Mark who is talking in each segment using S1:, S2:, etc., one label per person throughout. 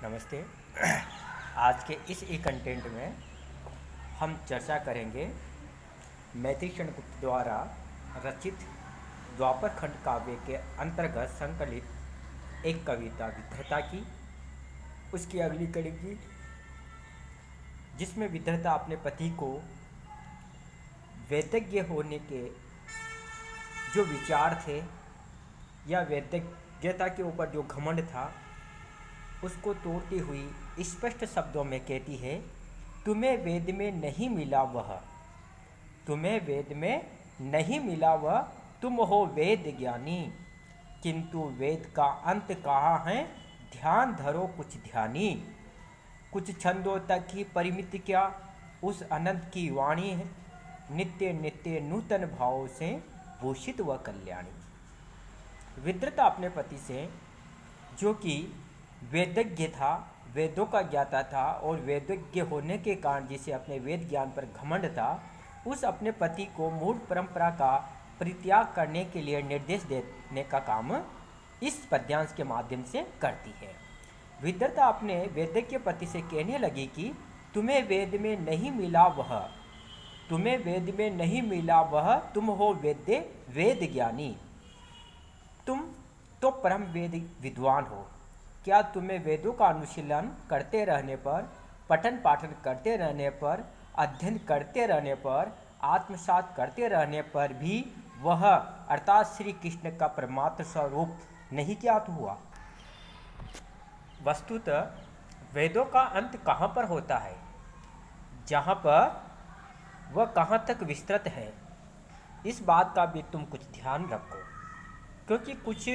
S1: नमस्ते। आज के इस ई कंटेंट में हम चर्चा करेंगे मैथिलीशरण गुप्त द्वारा रचित द्वापर खंड काव्य के अंतर्गत संकलित एक कविता विद्रता की, उसकी अगली कड़ी की, जिसमें विद्रता अपने पति को वेदज्ञ होने के जो विचार थे या वेदज्ञता के ऊपर जो घमंड था उसको तोड़ती हुई स्पष्ट शब्दों में कहती है, तुम्हें वेद में नहीं मिला वह, तुम्हें वेद में नहीं मिला वह, तुम हो वेद ज्ञानी, किंतु वेद का अंत कहाँ है, ध्यान धरो कुछ ध्यानी, कुछ छंदों तक ही परिमित क्या उस अनंत की वाणी है, नित्य नित्य नूतन भावों से भूषित व कल्याणी। विद्रता अपने पति से, जो कि वेदज्ञ था, वेदों का ज्ञाता था और वेदज्ञ होने के कारण जिसे अपने वेद ज्ञान पर घमंड था, उस अपने पति को मूल परंपरा का परित्याग करने के लिए निर्देश देने का काम इस पद्यांश के माध्यम से करती है। विद्रता अपने वेदज्ञ पति से कहने लगी कि तुम्हें वेद में नहीं मिला वह, तुम्हें वेद में नहीं मिला वह, तुम हो वेद ज्ञानी, तुम तो परम वेद विद्वान हो। क्या तुम्हें वेदों का अनुशीलन करते रहने पर, पठन पाठन करते रहने पर, अध्ययन करते रहने पर, आत्मसात करते रहने पर भी वह अर्थात श्री कृष्ण का परमात्म स्वरूप नहीं ज्ञात हुआ? वस्तुतः वेदों का अंत कहाँ पर होता है, जहाँ पर वह कहाँ तक विस्तृत है, इस बात का भी तुम कुछ ध्यान रखो, क्योंकि कुछ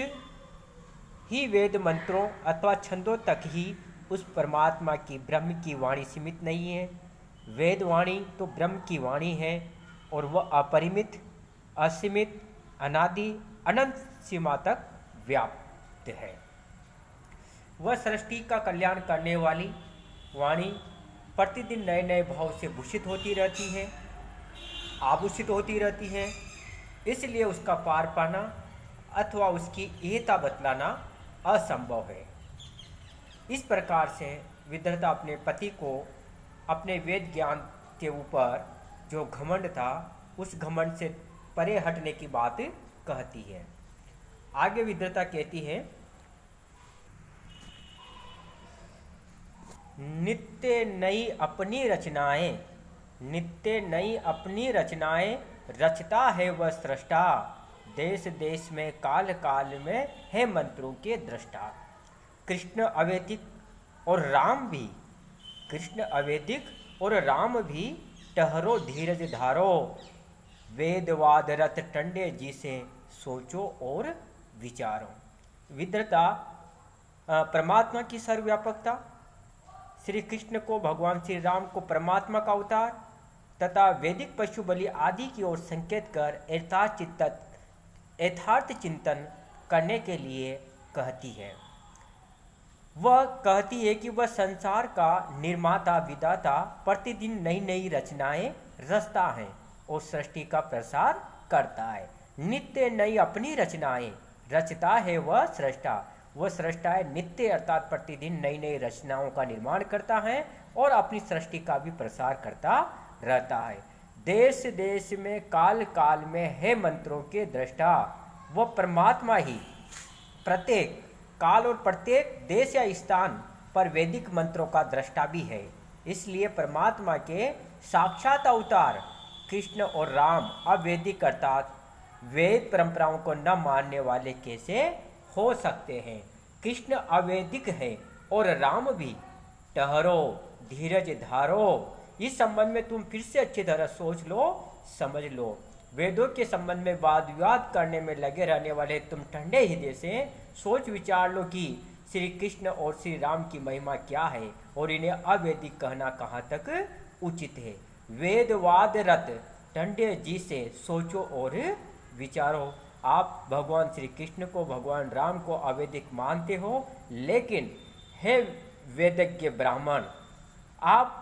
S1: ही वेद मंत्रों अथवा छंदों तक ही उस परमात्मा की ब्रह्म की वाणी सीमित नहीं है। वेद वाणी तो ब्रह्म की वाणी है और वह अपरिमित, असीमित, अनादि, अनंत सीमा तक व्याप्त है। वह सृष्टि का कल्याण करने वाली वाणी प्रतिदिन नए नए भाव से भूषित होती रहती है, आभूषित होती रहती है, इसलिए उसका पार पाना अथवा उसकी एता बतलाना असंभव है। इस प्रकार से विद्रता अपने पति को अपने वेद ज्ञान के ऊपर जो घमंड था, उस घमंड से परे हटने की बात कहती है। आगे विद्रता कहती है, नित्य नई अपनी रचनाएं, नित्य नई अपनी रचनाएं रचता है वह सृष्टा, देश देश में काल काल में है मंत्रों के दृष्टा। कृष्ण अवैदिक और राम भी, कृष्ण अवैदिक और राम भी, टहरो धीरज धारो, वेदवाद रत टंडे जी से सोचो और विचारो। विद्रता परमात्मा की सर्वव्यापकता, श्री कृष्ण को, भगवान श्री राम को परमात्मा का अवतार तथा वैदिक पशु बलि आदि की ओर संकेत कर यथार्थ चिंतन करने के लिए कहती है। वह कहती है कि वह संसार का निर्माता विधाता प्रतिदिन नई नई रचनाएं रचता है और सृष्टि का प्रसार करता है। नित्य नई अपनी रचनाएं रचता है वह सृष्टा, वह सृष्टा है नित्य अर्थात प्रतिदिन नई नई रचनाओं का निर्माण करता है और अपनी सृष्टि का भी प्रसार करता रहता है। देश देश में काल काल में है मंत्रों के दृष्टा, वह परमात्मा ही प्रत्येक काल और प्रत्येक देश या स्थान पर वैदिक मंत्रों का दृष्टा भी है। इसलिए परमात्मा के साक्षात अवतार कृष्ण और राम अवैदिक अर्थात वेद परंपराओं को न मानने वाले कैसे हो सकते हैं। कृष्ण अवैदिक है और राम भी, टहरो धीरज धारो। इस संबंध में तुम फिर से अच्छी तरह सोच लो, समझ लो। वेदों के संबंध में वाद विवाद करने में लगे रहने वाले तुम ठंडे हृदय से सोच विचार लो कि श्री कृष्ण और श्री राम की महिमा क्या है और इन्हें अवैदिक कहना कहाँ तक उचित है। वेदवाद रत ठंडे जी से सोचो और विचारो। आप भगवान श्री कृष्ण को, भगवान राम को अवैदिक मानते हो, लेकिन हे वेदज्ञ ब्राह्मण, आप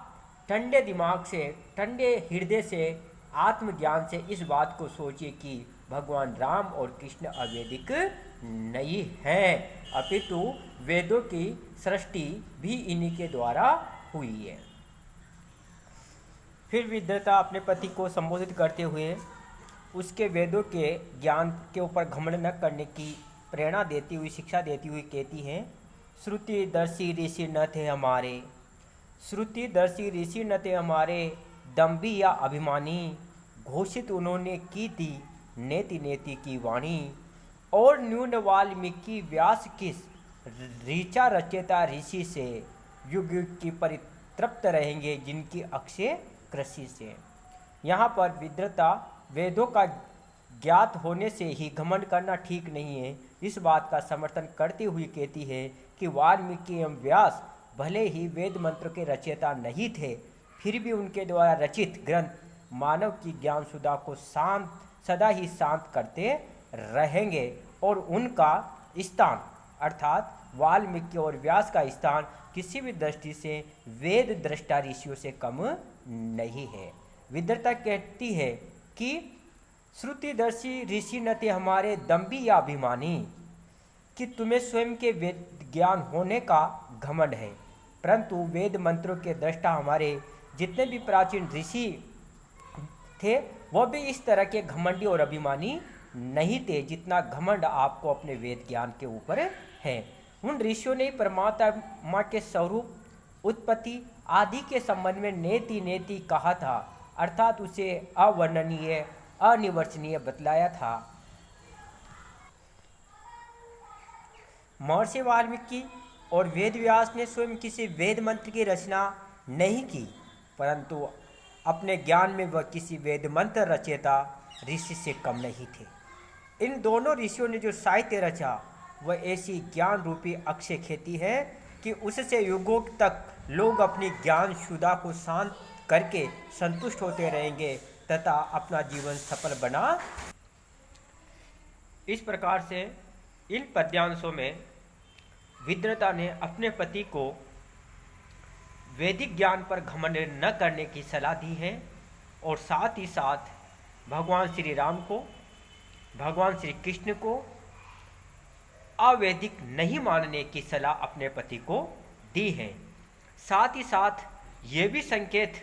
S1: ठंडे दिमाग से, ठंडे हृदय से, आत्मज्ञान से इस बात को सोचिए कि भगवान राम और कृष्ण अवैदिक नहीं है, अपितु वेदों की सृष्टि भी इन्हीं के द्वारा हुई है। फिर विद्याता अपने पति को संबोधित करते हुए उसके वेदों के ज्ञान के ऊपर घमंड न करने की प्रेरणा देती हुई, शिक्षा देती हुई कहती हैं, श्रुतिदर्शी ऋषि न थे हमारे, श्रुतिदर्शी ऋषि न थे हमारे, दम्भी या अभिमानी, घोषित उन्होंने की थी नेति नेति की वाणी, और न्यून वाल्मीकि व्यास किस ऋचा रचेता ऋषि से, युग युग की परितृप्त रहेंगे जिनकी अक्षय कृषि से। यहाँ पर विद्वता वेदों का ज्ञात होने से ही घमंड करना ठीक नहीं है, इस बात का समर्थन करती हुई कहती है कि वाल्मीकि एवं व्यास भले ही वेद मंत्र के रचयिता नहीं थे, फिर भी उनके द्वारा रचित ग्रंथ मानव की ज्ञान सुधा को सदा ही शांत करते रहेंगे, और उनका स्थान अर्थात वाल्मीकि और व्यास का स्थान किसी भी दृष्टि से वेद दृष्टा ऋषियों से कम नहीं है। विद्वता कहती है कि श्रुतिदर्शी ऋषि न थे हमारे, दम्भी या अभिमानी, कि तुम्हें स्वयं के वेद ज्ञान होने का घमंड है, परंतु वेद मंत्रों के दृष्टा हमारे जितने भी प्राचीन ऋषि थे वह भी इस तरह के घमंडी और अभिमानी नहीं थे जितना घमंड आपको अपने वेद ज्ञान के ऊपर है। उन ऋषियों ने परमात्मा के स्वरूप, उत्पत्ति आदि के संबंध में नेति नेति कहा था, अर्थात उसे अवर्णनीय अनिवर्चनीय बतलाया था। महर्षि वाल्मीकि और वेद व्यास ने स्वयं किसी वेद मंत्र की रचना नहीं की, परंतु अपने ज्ञान में वह किसी वेद मंत्र रचयिता ऋषि से कम नहीं थे। इन दोनों ऋषियों ने जो साहित्य रचा वह ऐसी ज्ञान रूपी अक्षय खेती है कि उससे युगों तक लोग अपनी ज्ञान शुदा को शांत करके संतुष्ट होते रहेंगे तथा अपना जीवन सफल बना। इस प्रकार से इन पद्यांशों में विद्वता ने अपने पति को वैदिक ज्ञान पर घमंड न करने की सलाह दी है, और साथ ही साथ भगवान श्री राम को, भगवान श्री कृष्ण को अवैदिक नहीं मानने की सलाह अपने पति को दी है। साथ ही साथ ये भी संकेत,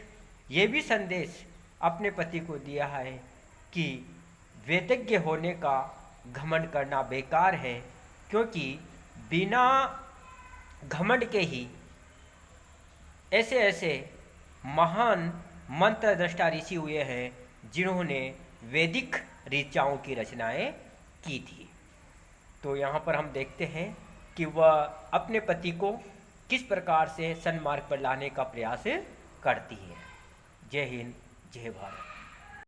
S1: ये भी संदेश अपने पति को दिया है कि वेदज्ञ होने का घमंड करना बेकार है, क्योंकि बिना घमंड के ही ऐसे ऐसे महान मंत्र दृष्टा ऋषि हुए हैं जिन्होंने वैदिक ऋचाओं की रचनाएं की थी। तो यहाँ पर हम देखते हैं कि वह अपने पति को किस प्रकार से सन्मार्ग पर लाने का प्रयास करती है। जय हिंद, जय भारत।